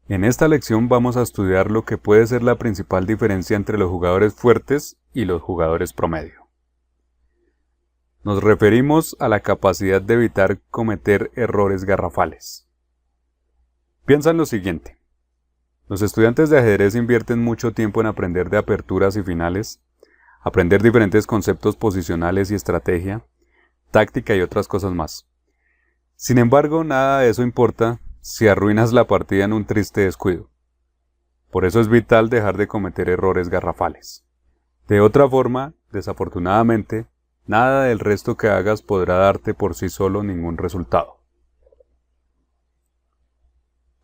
En esta lección vamos a estudiar lo que puede ser la principal diferencia entre los jugadores fuertes y los jugadores promedio. Nos referimos a la capacidad de evitar cometer errores garrafales. Piensa en lo siguiente. Los estudiantes de ajedrez invierten mucho tiempo en aprender de aperturas y finales, aprender diferentes conceptos posicionales y estrategia, táctica y otras cosas más. Sin embargo, nada de eso importa si arruinas la partida en un triste descuido. Por eso es vital dejar de cometer errores garrafales. De otra forma, desafortunadamente, nada del resto que hagas podrá darte por sí solo ningún resultado.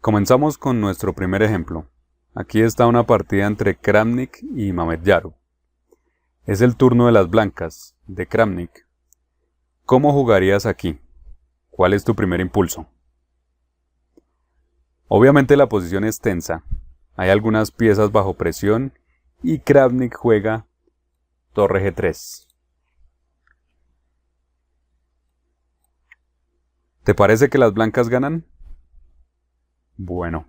Comenzamos con nuestro primer ejemplo. Aquí está una partida entre Kramnik y Mamedyarov. Es el turno de las blancas, de Kramnik. ¿Cómo jugarías aquí? ¿Cuál es tu primer impulso? Obviamente la posición es tensa. Hay algunas piezas bajo presión y Kramnik juega torre G3. ¿Te parece que las blancas ganan? Bueno,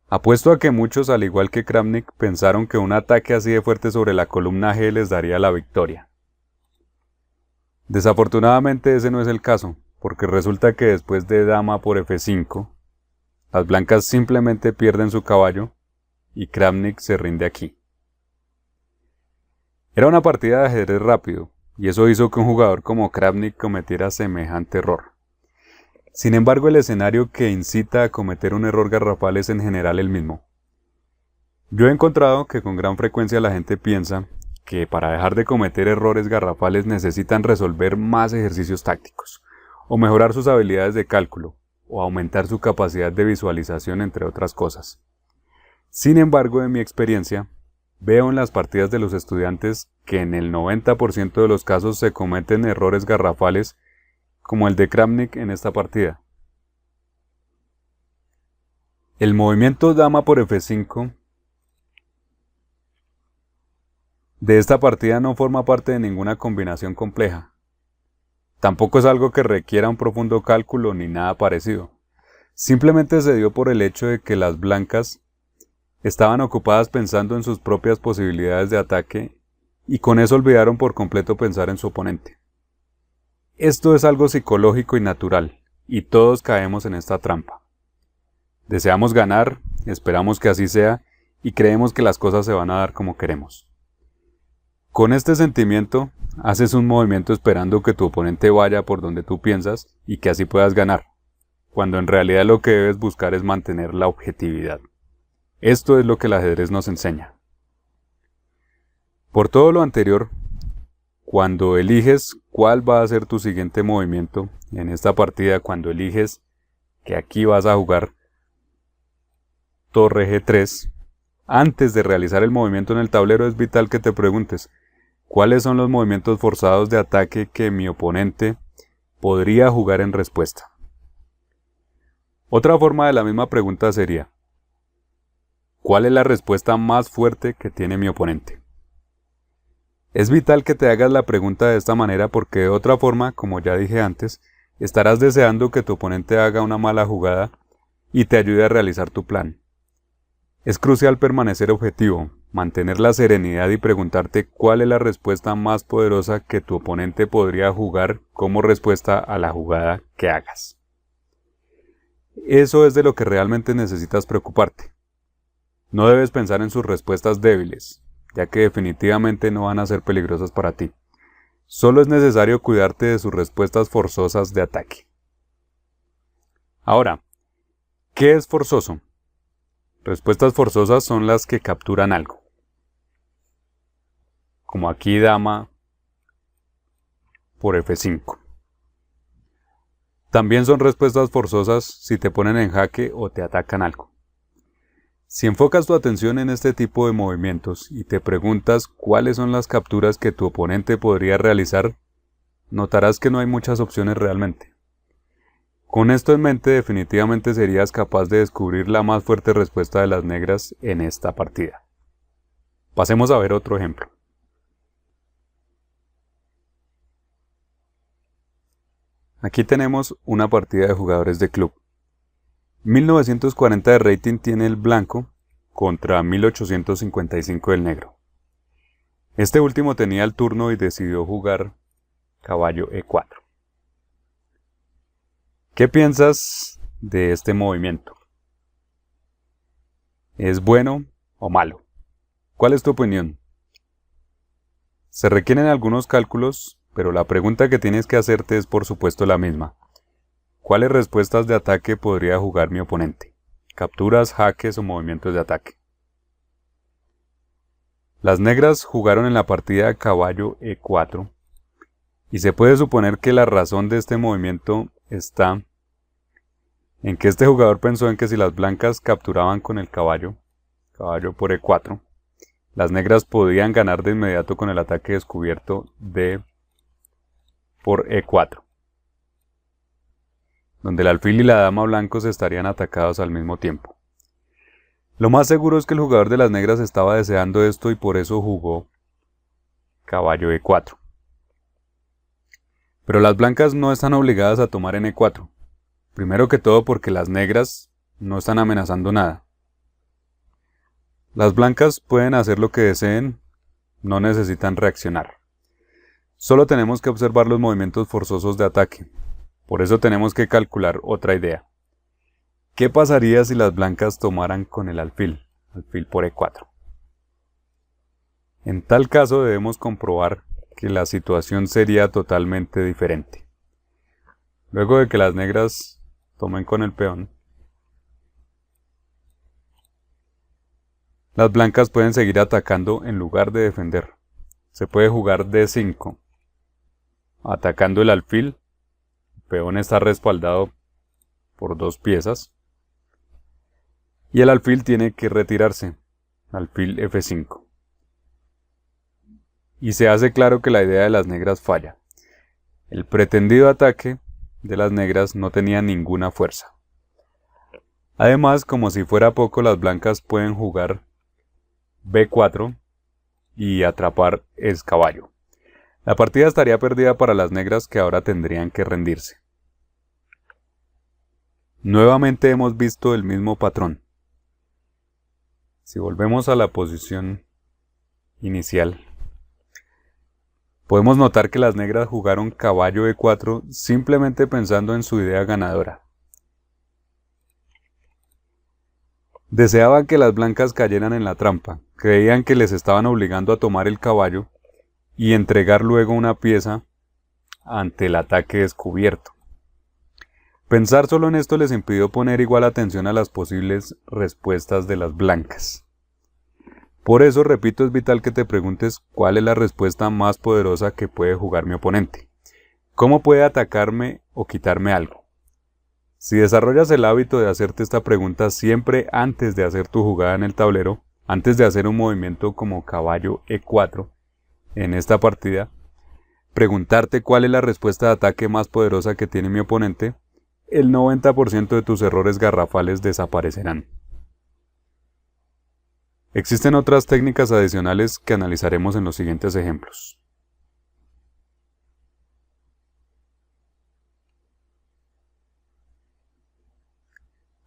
apuesto a que muchos, al igual que Kramnik, pensaron que un ataque así de fuerte sobre la columna G les daría la victoria. Desafortunadamente ese no es el caso, porque resulta que después de dama por F5, las blancas simplemente pierden su caballo y Kramnik se rinde aquí. Era una partida de ajedrez rápido, y eso hizo que un jugador como Kramnik cometiera semejante error. Sin embargo, el escenario que incita a cometer un error garrafal es en general el mismo. Yo he encontrado que con gran frecuencia la gente piensa que para dejar de cometer errores garrafales necesitan resolver más ejercicios tácticos, o mejorar sus habilidades de cálculo, o aumentar su capacidad de visualización, entre otras cosas. Sin embargo, en mi experiencia, veo en las partidas de los estudiantes que en el 90% de los casos se cometen errores garrafales como el de Kramnik en esta partida. El movimiento dama por F5 de esta partida no forma parte de ninguna combinación compleja. Tampoco es algo que requiera un profundo cálculo ni nada parecido. Simplemente se dio por el hecho de que las blancas estaban ocupadas pensando en sus propias posibilidades de ataque y con eso olvidaron por completo pensar en su oponente. Esto es algo psicológico y natural, y todos caemos en esta trampa. Deseamos ganar, esperamos que así sea, y creemos que las cosas se van a dar como queremos. Con este sentimiento, haces un movimiento esperando que tu oponente vaya por donde tú piensas y que así puedas ganar, cuando en realidad lo que debes buscar es mantener la objetividad. Esto es lo que el ajedrez nos enseña. Por todo lo anterior, cuando eliges cuál va a ser tu siguiente movimiento en esta partida, cuando eliges que aquí vas a jugar torre G3, antes de realizar el movimiento en el tablero es vital que te preguntes cuáles son los movimientos forzados de ataque que mi oponente podría jugar en respuesta. Otra forma de la misma pregunta sería, ¿cuál es la respuesta más fuerte que tiene mi oponente? Es vital que te hagas la pregunta de esta manera porque de otra forma, como ya dije antes, estarás deseando que tu oponente haga una mala jugada y te ayude a realizar tu plan. Es crucial permanecer objetivo, mantener la serenidad y preguntarte cuál es la respuesta más poderosa que tu oponente podría jugar como respuesta a la jugada que hagas. Eso es de lo que realmente necesitas preocuparte. No debes pensar en sus respuestas débiles, ya que definitivamente no van a ser peligrosas para ti. Solo es necesario cuidarte de sus respuestas forzosas de ataque. Ahora, ¿qué es forzoso? Respuestas forzosas son las que capturan algo. Como aquí dama por F5. También son respuestas forzosas si te ponen en jaque o te atacan algo. Si enfocas tu atención en este tipo de movimientos y te preguntas cuáles son las capturas que tu oponente podría realizar, notarás que no hay muchas opciones realmente. Con esto en mente definitivamente serías capaz de descubrir la más fuerte respuesta de las negras en esta partida. Pasemos a ver otro ejemplo. Aquí tenemos una partida de jugadores de club. 1940 de rating tiene el blanco contra 1855 del negro. Este último tenía el turno y decidió jugar caballo E4. ¿Qué piensas de este movimiento? ¿Es bueno o malo? ¿Cuál es tu opinión? Se requieren algunos cálculos, pero la pregunta que tienes que hacerte es por supuesto la misma. ¿Cuáles respuestas de ataque podría jugar mi oponente? ¿Capturas, jaques o movimientos de ataque? Las negras jugaron en la partida caballo E4 y se puede suponer que la razón de este movimiento está en que este jugador pensó en que si las blancas capturaban con el caballo por E4, las negras podían ganar de inmediato con el ataque descubierto de por E4, donde el alfil y la dama blancos estarían atacados al mismo tiempo. Lo más seguro es que el jugador de las negras estaba deseando esto y por eso jugó caballo E4. Pero las blancas no están obligadas a tomar en E4. Primero que todo porque las negras no están amenazando nada. Las blancas pueden hacer lo que deseen, no necesitan reaccionar. Solo tenemos que observar los movimientos forzosos de ataque. Por eso tenemos que calcular otra idea. ¿Qué pasaría si las blancas tomaran con el alfil por E4? En tal caso debemos comprobar que la situación sería totalmente diferente. Luego de que las negras tomen con el peón, las blancas pueden seguir atacando en lugar de defender. Se puede jugar D5, atacando el alfil. El peón está respaldado por dos piezas. Y el alfil tiene que retirarse, alfil F5. Y se hace claro que la idea de las negras falla. El pretendido ataque de las negras no tenía ninguna fuerza. Además, como si fuera poco, las blancas pueden jugar B4 y atrapar el caballo. La partida estaría perdida para las negras, que ahora tendrían que rendirse. Nuevamente hemos visto el mismo patrón. Si volvemos a la posición inicial, podemos notar que las negras jugaron caballo E4 simplemente pensando en su idea ganadora. Deseaban que las blancas cayeran en la trampa, creían que les estaban obligando a tomar el caballo y entregar luego una pieza ante el ataque descubierto. Pensar solo en esto les impidió poner igual atención a las posibles respuestas de las blancas. Por eso, repito, es vital que te preguntes cuál es la respuesta más poderosa que puede jugar mi oponente. ¿Cómo puede atacarme o quitarme algo? Si desarrollas el hábito de hacerte esta pregunta siempre antes de hacer tu jugada en el tablero, antes de hacer un movimiento como caballo E4 en esta partida, preguntarte cuál es la respuesta de ataque más poderosa que tiene mi oponente, el 90% de tus errores garrafales desaparecerán. Existen otras técnicas adicionales que analizaremos en los siguientes ejemplos.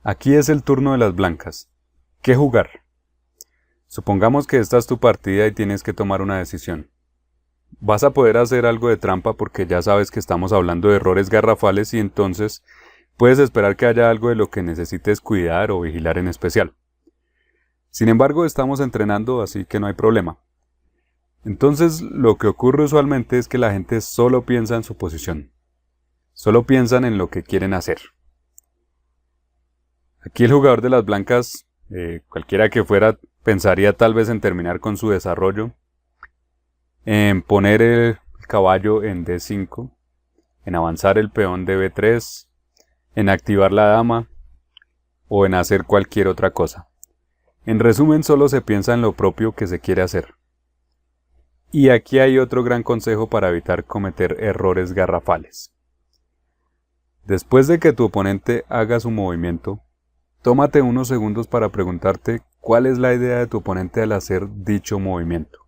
Aquí es el turno de las blancas. ¿Qué jugar? Supongamos que esta es tu partida y tienes que tomar una decisión. Vas a poder hacer algo de trampa porque ya sabes que estamos hablando de errores garrafales y entonces puedes esperar que haya algo de lo que necesites cuidar o vigilar en especial. Sin embargo, estamos entrenando, así que no hay problema. Entonces, lo que ocurre usualmente es que la gente solo piensa en su posición. Solo piensan en lo que quieren hacer. Aquí el jugador de las blancas, cualquiera que fuera, pensaría tal vez en terminar con su desarrollo, en poner el caballo en D5, en avanzar el peón de B3, en activar la dama o en hacer cualquier otra cosa. En resumen, solo se piensa en lo propio que se quiere hacer. Y aquí hay otro gran consejo para evitar cometer errores garrafales. Después de que tu oponente haga su movimiento, tómate unos segundos para preguntarte cuál es la idea de tu oponente al hacer dicho movimiento.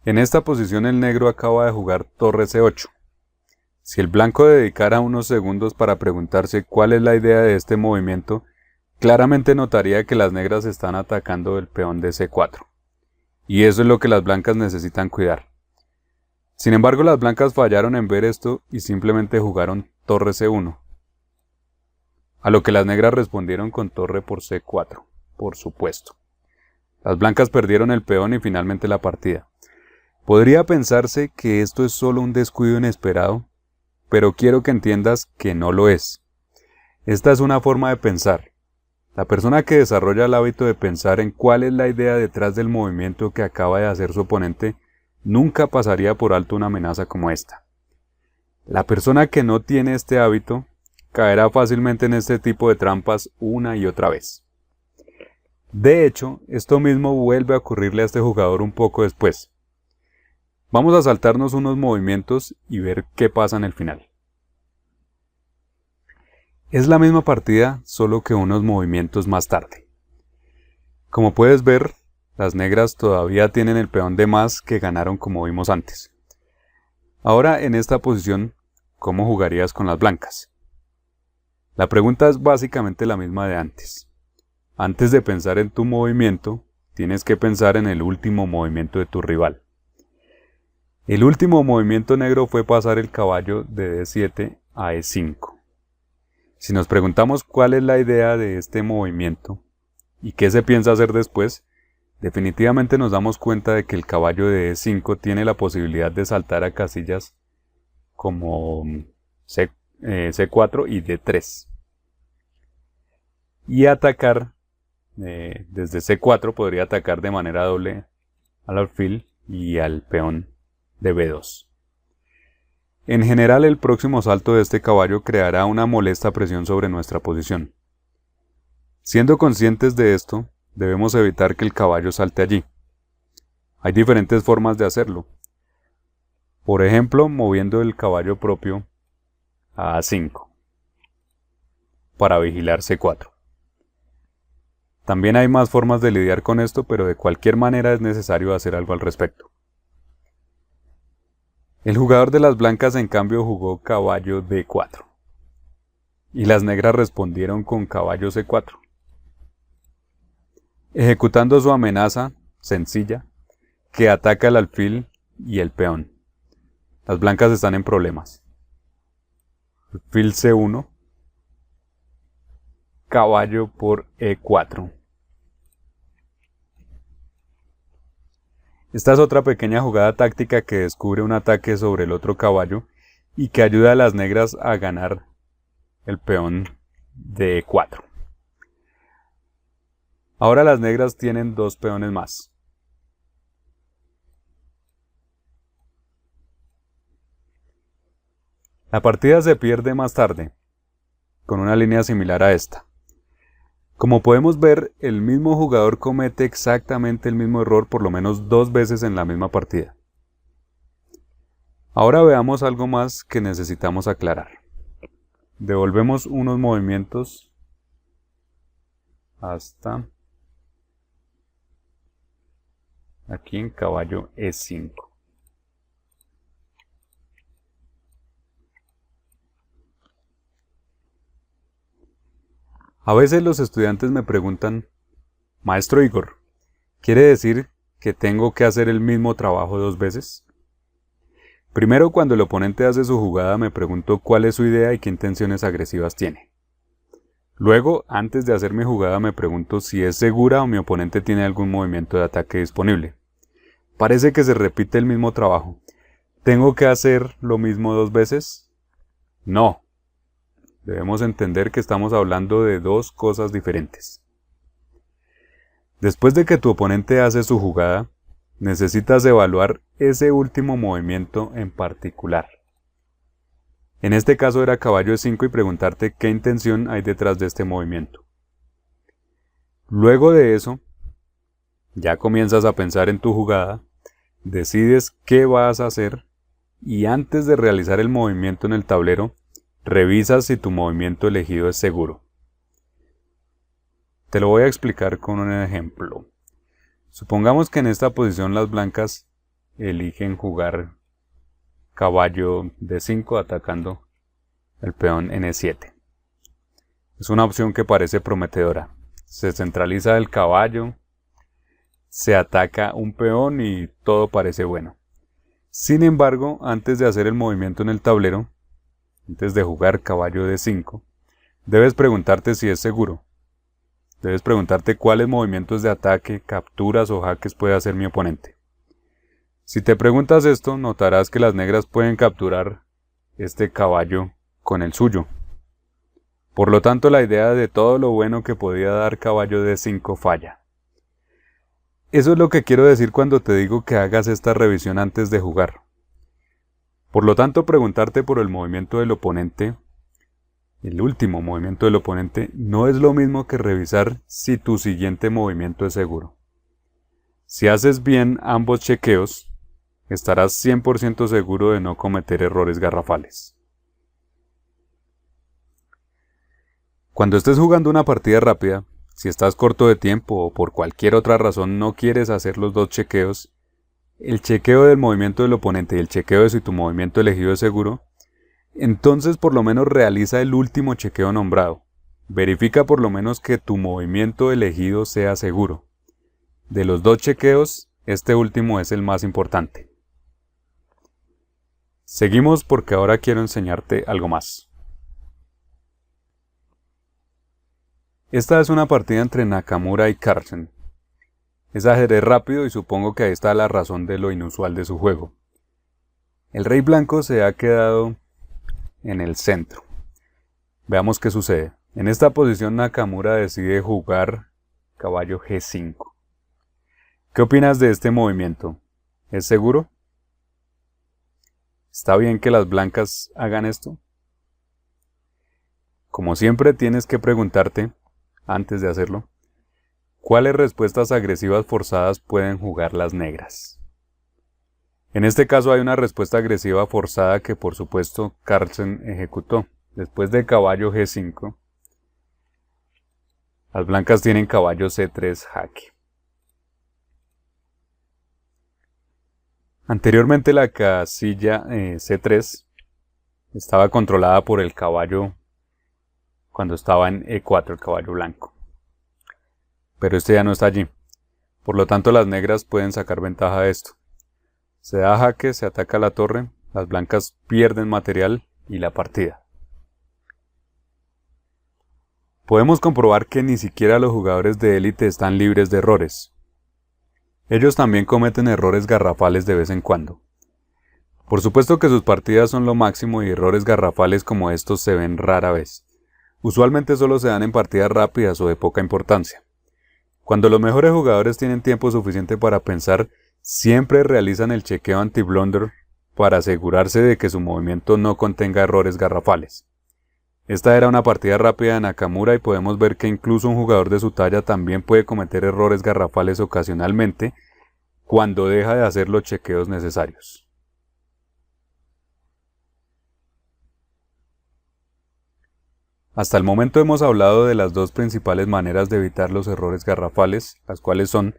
En esta posición el negro acaba de jugar torre C8. Si el blanco dedicara unos segundos para preguntarse cuál es la idea de este movimiento, claramente notaría que las negras están atacando el peón de C4. Y eso es lo que las blancas necesitan cuidar. Sin embargo, las blancas fallaron en ver esto y simplemente jugaron torre C1. A lo que las negras respondieron con torre por C4, por supuesto. Las blancas perdieron el peón y finalmente la partida. Podría pensarse que esto es solo un descuido inesperado, pero quiero que entiendas que no lo es. Esta es una forma de pensar. La persona que desarrolla el hábito de pensar en cuál es la idea detrás del movimiento que acaba de hacer su oponente, nunca pasaría por alto una amenaza como esta. La persona que no tiene este hábito caerá fácilmente en este tipo de trampas una y otra vez. De hecho, esto mismo vuelve a ocurrirle a este jugador un poco después. Vamos a saltarnos unos movimientos y ver qué pasa en el final. Es la misma partida, solo que unos movimientos más tarde. Como puedes ver, las negras todavía tienen el peón de más que ganaron como vimos antes. Ahora en esta posición, ¿cómo jugarías con las blancas? La pregunta es básicamente la misma de antes. Antes de pensar en tu movimiento, tienes que pensar en el último movimiento de tu rival. El último movimiento negro fue pasar el caballo de D7 a E5. Si nos preguntamos cuál es la idea de este movimiento y qué se piensa hacer después, definitivamente nos damos cuenta de que el caballo de E5 tiene la posibilidad de saltar a casillas como C4 y D3. Y atacar, desde C4 podría atacar de manera doble al alfil y al peón de B2. En general, el próximo salto de este caballo creará una molesta presión sobre nuestra posición. Siendo conscientes de esto, debemos evitar que el caballo salte allí. Hay diferentes formas de hacerlo. Por ejemplo, moviendo el caballo propio a A5 para vigilar C4. También hay más formas de lidiar con esto, pero de cualquier manera es necesario hacer algo al respecto. El jugador de las blancas en cambio jugó caballo D4 y las negras respondieron con caballo C4, ejecutando su amenaza sencilla que ataca el alfil y el peón. Las blancas están en problemas. Alfil C1, caballo por E4. Esta es otra pequeña jugada táctica que descubre un ataque sobre el otro caballo y que ayuda a las negras a ganar el peón de E4. Ahora las negras tienen dos peones más. La partida se pierde más tarde, con una línea similar a esta. Como podemos ver, el mismo jugador comete exactamente el mismo error por lo menos 2 veces en la misma partida. Ahora veamos algo más que necesitamos aclarar. Devolvemos unos movimientos hasta aquí en caballo E5. A veces los estudiantes me preguntan, Maestro Igor, ¿quiere decir que tengo que hacer el mismo trabajo 2 veces? Primero, cuando el oponente hace su jugada, me pregunto cuál es su idea y qué intenciones agresivas tiene. Luego, antes de hacer mi jugada, me pregunto si es segura o mi oponente tiene algún movimiento de ataque disponible. Parece que se repite el mismo trabajo. ¿Tengo que hacer lo mismo 2 veces? No. Debemos entender que estamos hablando de 2 cosas diferentes. Después de que tu oponente hace su jugada, necesitas evaluar ese último movimiento en particular. En este caso era caballo E5 y preguntarte qué intención hay detrás de este movimiento. Luego de eso, ya comienzas a pensar en tu jugada, decides qué vas a hacer y antes de realizar el movimiento en el tablero, revisas si tu movimiento elegido es seguro. Te lo voy a explicar con un ejemplo. Supongamos que en esta posición las blancas eligen jugar caballo D5 atacando el peón N7. Es una opción que parece prometedora. Se centraliza el caballo, se ataca un peón y todo parece bueno. Sin embargo, antes de hacer el movimiento en el tablero, antes de jugar caballo D5, debes preguntarte si es seguro. Debes preguntarte cuáles movimientos de ataque, capturas o jaques puede hacer mi oponente. Si te preguntas esto, notarás que las negras pueden capturar este caballo con el suyo. Por lo tanto, la idea de todo lo bueno que podía dar caballo D5 falla. Eso es lo que quiero decir cuando te digo que hagas esta revisión antes de jugar. Por lo tanto, preguntarte por el movimiento del oponente, el último movimiento del oponente, no es lo mismo que revisar si tu siguiente movimiento es seguro. Si haces bien ambos chequeos, estarás 100% seguro de no cometer errores garrafales. Cuando estés jugando una partida rápida, si estás corto de tiempo o por cualquier otra razón no quieres hacer los dos chequeos, el chequeo del movimiento del oponente y el chequeo de si tu movimiento elegido es seguro, entonces por lo menos realiza el último chequeo nombrado. Verifica por lo menos que tu movimiento elegido sea seguro. De los dos chequeos, este último es el más importante. Seguimos porque ahora quiero enseñarte algo más. Esta es una partida entre Nakamura y Carlsen. Es ajedrez rápido y supongo que ahí está la razón de lo inusual de su juego. El rey blanco se ha quedado en el centro. Veamos qué sucede. En esta posición Nakamura decide jugar caballo G5. ¿Qué opinas de este movimiento? ¿Es seguro? ¿Está bien que las blancas hagan esto? Como siempre tienes que preguntarte, antes de hacerlo, ¿cuáles respuestas agresivas forzadas pueden jugar las negras? En este caso hay una respuesta agresiva forzada que por supuesto Carlsen ejecutó. Después de caballo G5, las blancas tienen caballo C3 jaque. Anteriormente la casilla C3 estaba controlada por el caballo cuando estaba en E4, el caballo blanco. Pero este ya no está allí. Por lo tanto, las negras pueden sacar ventaja de esto. Se da jaque, se ataca la torre, las blancas pierden material y la partida. Podemos comprobar que ni siquiera los jugadores de élite están libres de errores. Ellos también cometen errores garrafales de vez en cuando. Por supuesto que sus partidas son lo máximo y errores garrafales como estos se ven rara vez. Usualmente solo se dan en partidas rápidas o de poca importancia. Cuando los mejores jugadores tienen tiempo suficiente para pensar, siempre realizan el chequeo anti-blunder para asegurarse de que su movimiento no contenga errores garrafales. Esta era una partida rápida de Nakamura y podemos ver que incluso un jugador de su talla también puede cometer errores garrafales ocasionalmente cuando deja de hacer los chequeos necesarios. Hasta el momento hemos hablado de las dos principales maneras de evitar los errores garrafales, las cuales son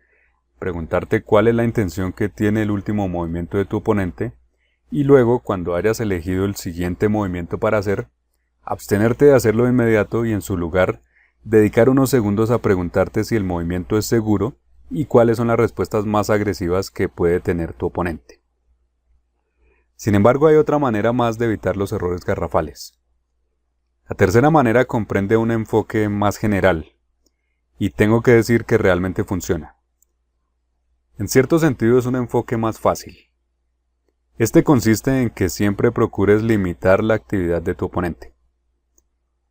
preguntarte cuál es la intención que tiene el último movimiento de tu oponente y luego, cuando hayas elegido el siguiente movimiento para hacer, abstenerte de hacerlo de inmediato y en su lugar dedicar unos segundos a preguntarte si el movimiento es seguro y cuáles son las respuestas más agresivas que puede tener tu oponente. Sin embargo, hay otra manera más de evitar los errores garrafales. La tercera manera comprende un enfoque más general, y tengo que decir que realmente funciona. En cierto sentido es un enfoque más fácil. Este consiste en que siempre procures limitar la actividad de tu oponente.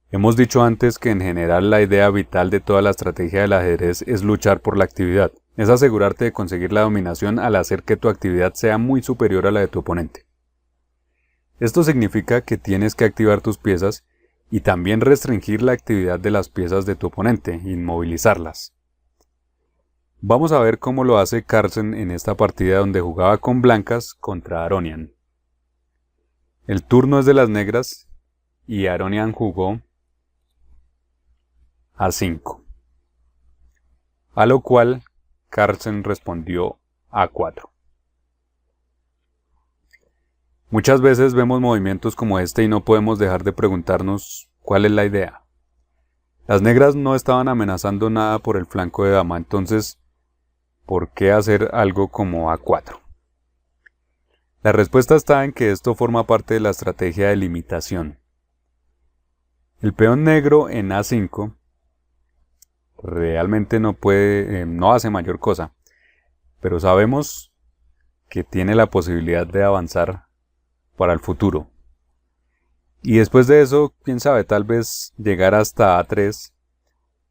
Hemos dicho antes que en general la idea vital de toda la estrategia del ajedrez es luchar por la actividad, es asegurarte de conseguir la dominación al hacer que tu actividad sea muy superior a la de tu oponente. Esto significa que tienes que activar tus piezas y también restringir la actividad de las piezas de tu oponente, inmovilizarlas. Vamos a ver cómo lo hace Carlsen en esta partida donde jugaba con blancas contra Aronian. El turno es de las negras y Aronian jugó A5, a lo cual Carlsen respondió A4. Muchas veces vemos movimientos como este y no podemos dejar de preguntarnos cuál es la idea. Las negras no estaban amenazando nada por el flanco de dama, entonces, ¿por qué hacer algo como A4? La respuesta está en que esto forma parte de la estrategia de limitación. El peón negro en A5 realmente no hace mayor cosa, pero sabemos que tiene la posibilidad de avanzar para el futuro. Y después de eso, quién sabe, tal vez llegar hasta A3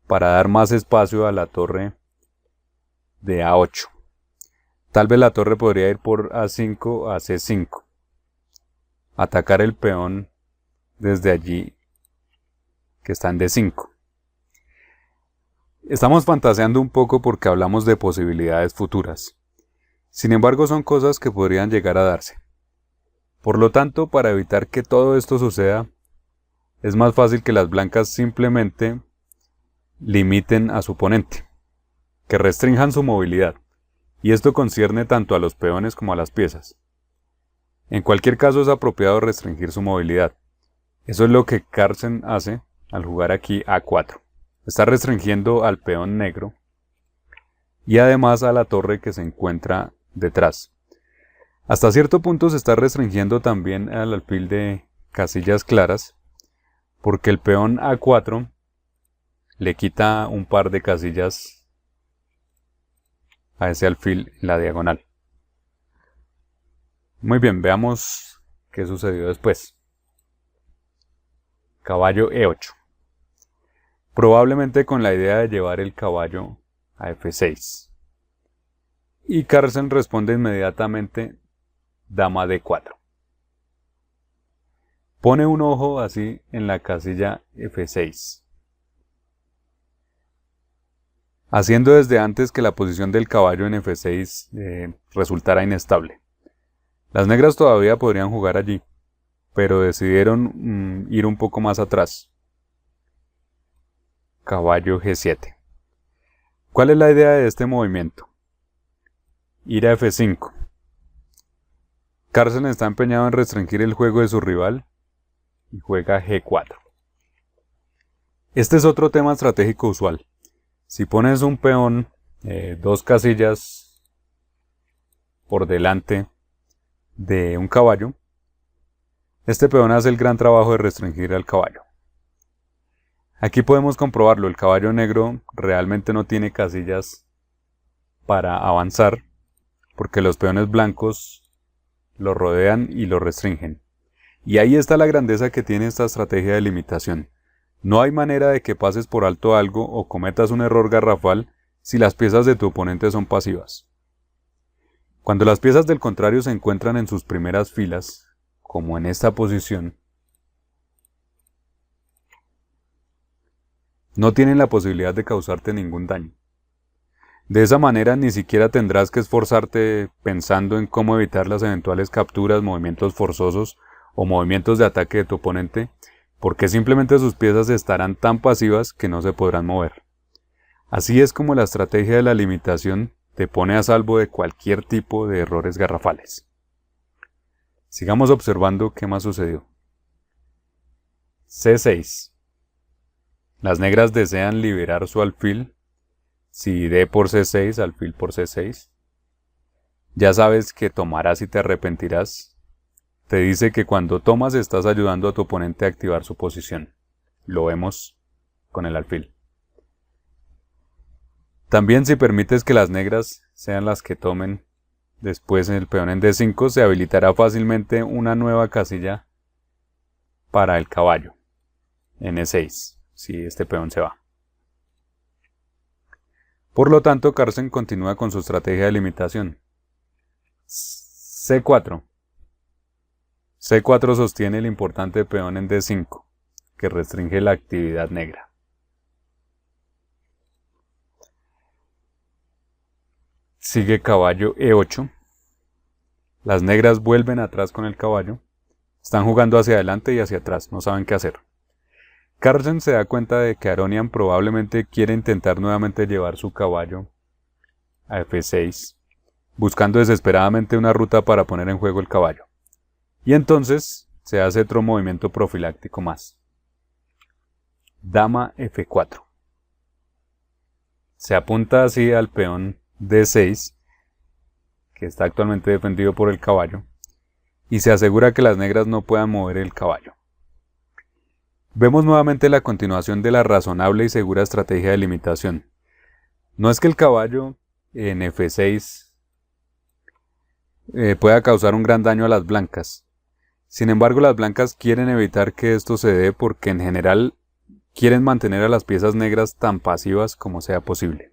para dar más espacio a la torre de A8. Tal vez la torre podría ir por A5 a C5. Atacar el peón desde allí que está en D5. Estamos fantaseando un poco porque hablamos de posibilidades futuras. Sin embargo, son cosas que podrían llegar a darse. Por lo tanto, para evitar que todo esto suceda, es más fácil que las blancas simplemente limiten a su oponente, que restrinjan su movilidad, y esto concierne tanto a los peones como a las piezas. En cualquier caso es apropiado restringir su movilidad. Eso es lo que Carlsen hace al jugar aquí A4. Está restringiendo al peón negro y además a la torre que se encuentra detrás. Hasta cierto punto se está restringiendo también al alfil de casillas claras, porque el peón A4 le quita un par de casillas a ese alfil en la diagonal. Muy bien, veamos qué sucedió después. Caballo E8. Probablemente con la idea de llevar el caballo a F6. Y Carlsen responde inmediatamente dama D4. Pone un ojo así en la casilla F6, haciendo desde antes que la posición del caballo en F6 resultara inestable. Las negras todavía podrían jugar allí, pero decidieron ir un poco más atrás. Caballo G7. ¿Cuál es la idea de este movimiento? Ir a F5. Carlsen está empeñado en restringir el juego de su rival y juega G4. Este es otro tema estratégico usual. Si pones un peón 2 casillas por delante de un caballo, este peón hace el gran trabajo de restringir al caballo. Aquí podemos comprobarlo, el caballo negro realmente no tiene casillas para avanzar porque los peones blancos lo rodean y lo restringen. Y ahí está la grandeza que tiene esta estrategia de limitación. No hay manera de que pases por alto algo o cometas un error garrafal si las piezas de tu oponente son pasivas. Cuando las piezas del contrario se encuentran en sus primeras filas, como en esta posición, no tienen la posibilidad de causarte ningún daño. De esa manera ni siquiera tendrás que esforzarte pensando en cómo evitar las eventuales capturas, movimientos forzosos o movimientos de ataque de tu oponente, porque simplemente sus piezas estarán tan pasivas que no se podrán mover. Así es como la estrategia de la limitación te pone a salvo de cualquier tipo de errores garrafales. Sigamos observando qué más sucedió. C6. Las negras desean liberar su alfil. Si D por C6, alfil por C6. Ya sabes que tomarás y te arrepentirás. Te dice que cuando tomas estás ayudando a tu oponente a activar su posición. Lo vemos con el alfil. También si permites que las negras sean las que tomen después el peón en D5, se habilitará fácilmente una nueva casilla para el caballo en E6, si este peón se va. Por lo tanto, Carlsen continúa con su estrategia de limitación. C4. C4 sostiene el importante peón en D5, que restringe la actividad negra. Sigue caballo E8. Las negras vuelven atrás con el caballo. Están jugando hacia adelante y hacia atrás, no saben qué hacer. Carlsen se da cuenta de que Aronian probablemente quiere intentar nuevamente llevar su caballo a F6, buscando desesperadamente una ruta para poner en juego el caballo. Y entonces se hace otro movimiento profiláctico más. Dama F4. Se apunta así al peón D6, que está actualmente defendido por el caballo, y se asegura que las negras no puedan mover el caballo. Vemos nuevamente la continuación de la razonable y segura estrategia de limitación. No es que el caballo en F6 pueda causar un gran daño a las blancas. Sin embargo, las blancas quieren evitar que esto se dé porque en general quieren mantener a las piezas negras tan pasivas como sea posible.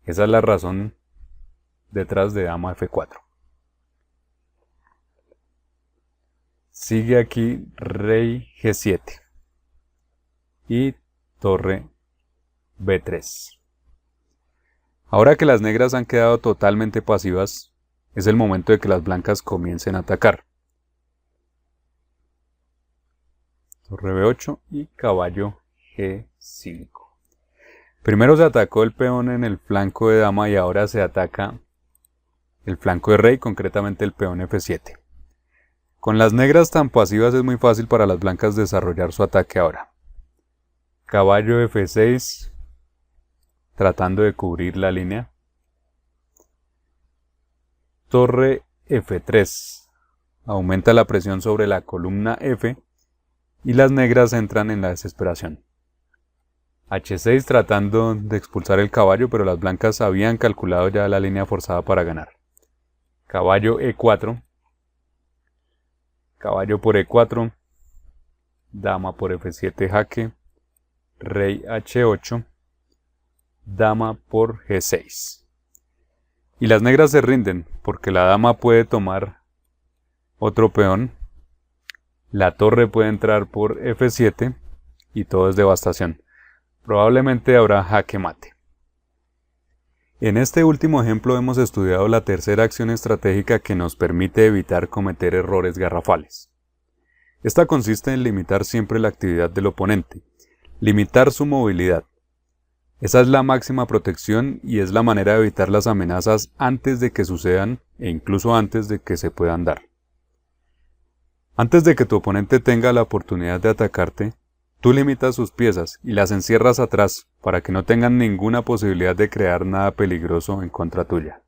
Esa es la razón detrás de dama F4. Sigue aquí rey G7 y torre B3. Ahora que las negras han quedado totalmente pasivas, es el momento de que las blancas comiencen a atacar. Torre B8 y caballo G5. Primero se atacó el peón en el flanco de dama y ahora se ataca el flanco de rey, concretamente el peón F7. Con las negras tan pasivas es muy fácil para las blancas desarrollar su ataque ahora. Caballo F6, tratando de cubrir la línea. Torre F3, aumenta la presión sobre la columna F y las negras entran en la desesperación. H6 tratando de expulsar el caballo, pero las blancas habían calculado ya la línea forzada para ganar. Caballo E4. Caballo por E4, dama por F7 jaque, rey H8, dama por G6. Y las negras se rinden porque la dama puede tomar otro peón, la torre puede entrar por F7 y todo es devastación. Probablemente habrá jaque mate. En este último ejemplo hemos estudiado la tercera acción estratégica que nos permite evitar cometer errores garrafales. Esta consiste en limitar siempre la actividad del oponente, limitar su movilidad. Esa es la máxima protección y es la manera de evitar las amenazas antes de que sucedan e incluso antes de que se puedan dar. Antes de que tu oponente tenga la oportunidad de atacarte, tú limitas sus piezas y las encierras atrás para que no tengan ninguna posibilidad de crear nada peligroso en contra tuya.